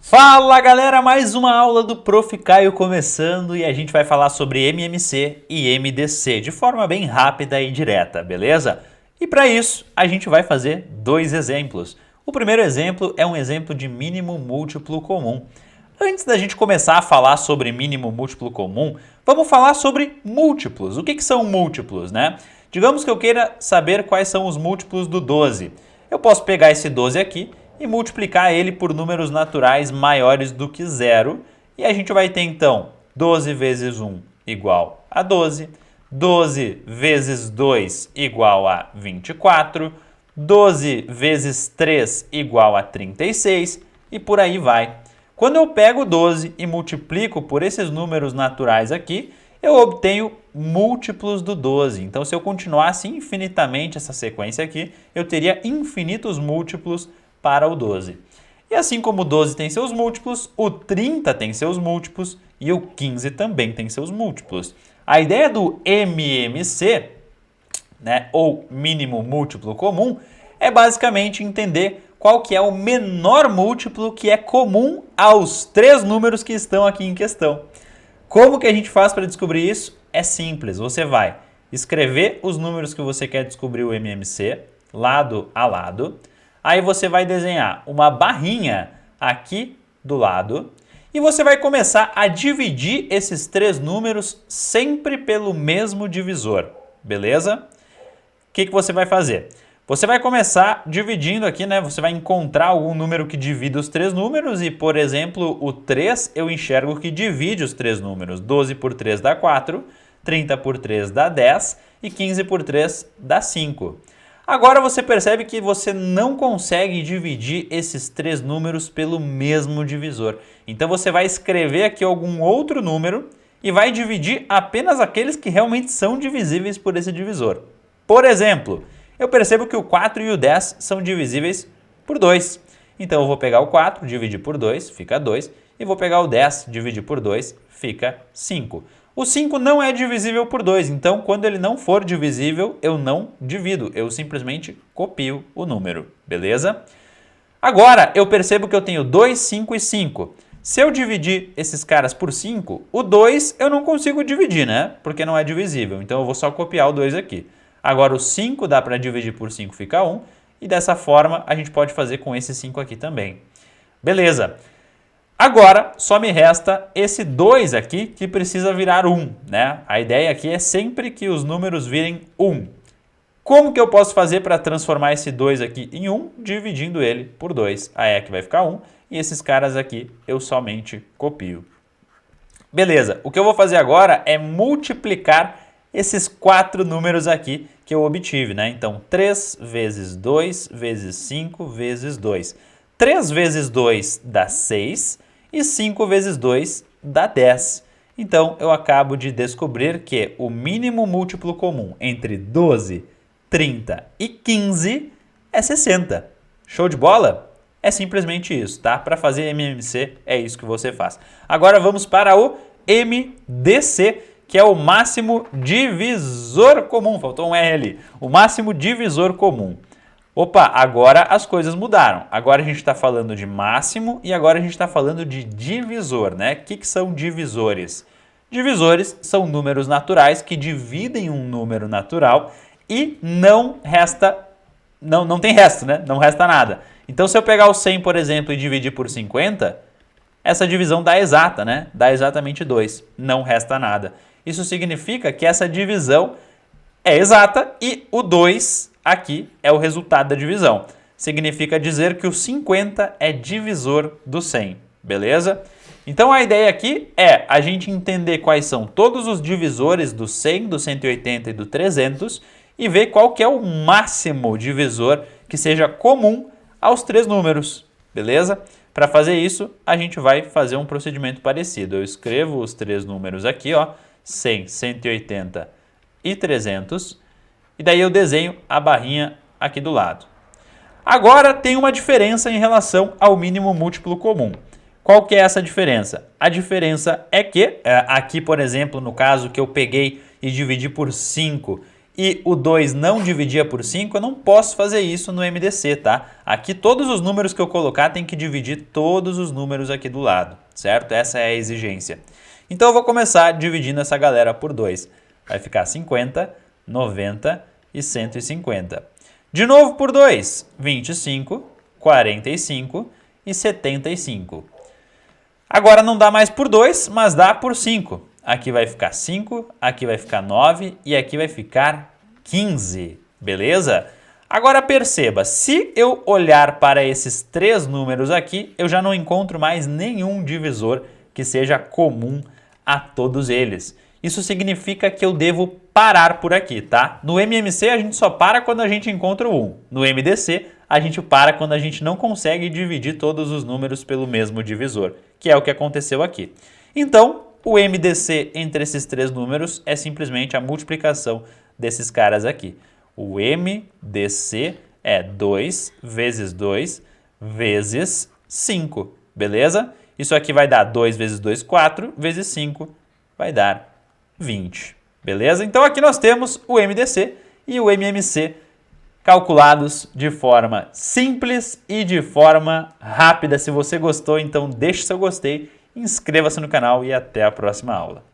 Fala galera, mais uma aula do Prof. Caio começando e a gente vai falar sobre MMC e MDC de forma bem rápida e direta, beleza? E para isso a gente vai fazer dois exemplos. O primeiro exemplo é um exemplo de mínimo múltiplo comum. Antes da gente começar a falar sobre mínimo múltiplo comum, vamos falar sobre múltiplos. O que são múltiplos, né? Digamos que eu queira saber quais são os múltiplos do 12. Eu posso pegar esse 12 aqui e multiplicar ele por números naturais maiores do que zero. E a gente vai ter então 12 vezes 1 igual a 12, 12 vezes 2 igual a 24, 12 vezes 3 igual a 36 e por aí vai. Quando eu pego 12 e multiplico por esses números naturais aqui, eu obtenho múltiplos do 12. Então, se eu continuasse infinitamente essa sequência aqui, eu teria infinitos múltiplos para o 12. E assim como o 12 tem seus múltiplos, o 30 tem seus múltiplos e o 15 também tem seus múltiplos. A ideia do MMC, né, ou mínimo múltiplo comum, é basicamente entender qual que é o menor múltiplo que é comum aos três números que estão aqui em questão. Como que a gente faz para descobrir isso? É simples, você vai escrever os números que você quer descobrir o MMC, lado a lado. Aí você vai desenhar uma barrinha aqui do lado e você vai começar a dividir esses três números sempre pelo mesmo divisor, beleza? O que você vai fazer? Você vai começar dividindo aqui, né? Você vai encontrar algum número que divida os três números e, por exemplo, o 3 eu enxergo que divide os três números. 12 por 3 dá 4, 30 por 3 dá 10 e 15 por 3 dá 5. Agora você percebe que você não consegue dividir esses três números pelo mesmo divisor. Então você vai escrever aqui algum outro número e vai dividir apenas aqueles que realmente são divisíveis por esse divisor. Por exemplo, eu percebo que o 4 e o 10 são divisíveis por 2. Então eu vou pegar o 4, dividir por 2, fica 2. E vou pegar o 10, dividir por 2, fica 5. O 5 não é divisível por 2, então quando ele não for divisível, eu não divido. Eu simplesmente copio o número, beleza? Agora eu percebo que eu tenho 2, 5 e 5. Se eu dividir esses caras por 5, o 2 eu não consigo dividir, né? Porque não é divisível, então eu vou só copiar o 2 aqui. Agora o 5 dá para dividir por 5, fica 1. E dessa forma a gente pode fazer com esse 5 aqui também. Beleza. Agora só me resta esse 2 aqui que precisa virar 1, né? A ideia aqui é sempre que os números virem 1. Como que eu posso fazer para transformar esse 2 aqui em 1? Dividindo ele por 2. Aí é que vai ficar 1 e esses caras aqui eu somente copio. Beleza, o que eu vou fazer agora é multiplicar esses 4 números aqui que eu obtive, né? Então, 3 vezes 2 vezes 5 vezes 2. 3 vezes 2 dá 6 e 5 vezes 2 dá 10. Então, eu acabo de descobrir que o mínimo múltiplo comum entre 12, 30 e 15 é 60. Show de bola? É simplesmente isso, tá? Para fazer MMC é isso que você faz. Agora vamos para o MDC, que é o máximo divisor comum. Faltou um R ali. O máximo divisor comum. Opa, agora as coisas mudaram. Agora a gente está falando de máximo e agora a gente está falando de divisor, né? O que são divisores? Divisores são números naturais que dividem um número natural e não tem resto, né? Não resta nada. Então, se eu pegar o 100, por exemplo, e dividir por 50, essa divisão dá exata, né? Dá exatamente 2. Não resta nada. Isso significa que essa divisão é exata e o 2 aqui é o resultado da divisão. Significa dizer que o 50 é divisor do 100, beleza? Então a ideia aqui é a gente entender quais são todos os divisores do 100, do 180 e do 300 e ver qual que é o máximo divisor que seja comum aos três números, beleza? Para fazer isso, a gente vai fazer um procedimento parecido. Eu escrevo os três números aqui, ó, 100, 180 e 300, e daí eu desenho a barrinha aqui do lado. Agora tem uma diferença em relação ao mínimo múltiplo comum. Qual que é essa diferença? A diferença é que, aqui por exemplo, no caso que eu peguei e dividi por 5 e o 2 não dividia por 5, eu não posso fazer isso no MDC, tá? Aqui todos os números que eu colocar tem que dividir todos os números aqui do lado, certo? Essa é a exigência. Então eu vou começar dividindo essa galera por 2. Vai ficar 50, 90 e 150. De novo por 2, 25, 45 e 75. Agora não dá mais por 2, mas dá por 5. Aqui vai ficar 5, aqui vai ficar 9 e aqui vai ficar 15, beleza? Agora perceba, se eu olhar para esses três números aqui, eu já não encontro mais nenhum divisor que seja comum a todos eles. Isso significa que eu devo parar por aqui, tá? No MMC a gente só para quando a gente encontra o 1. No MDC a gente para quando a gente não consegue dividir todos os números pelo mesmo divisor, que é o que aconteceu aqui. Então, o MDC entre esses três números é simplesmente a multiplicação desses caras aqui. O MDC é 2 vezes 2 vezes 5, beleza? Isso aqui vai dar 2 vezes 2, 4, vezes 5 vai dar 20, beleza? Então aqui nós temos o MDC e o MMC calculados de forma simples e de forma rápida. Se você gostou, então deixe seu gostei, inscreva-se no canal e até a próxima aula.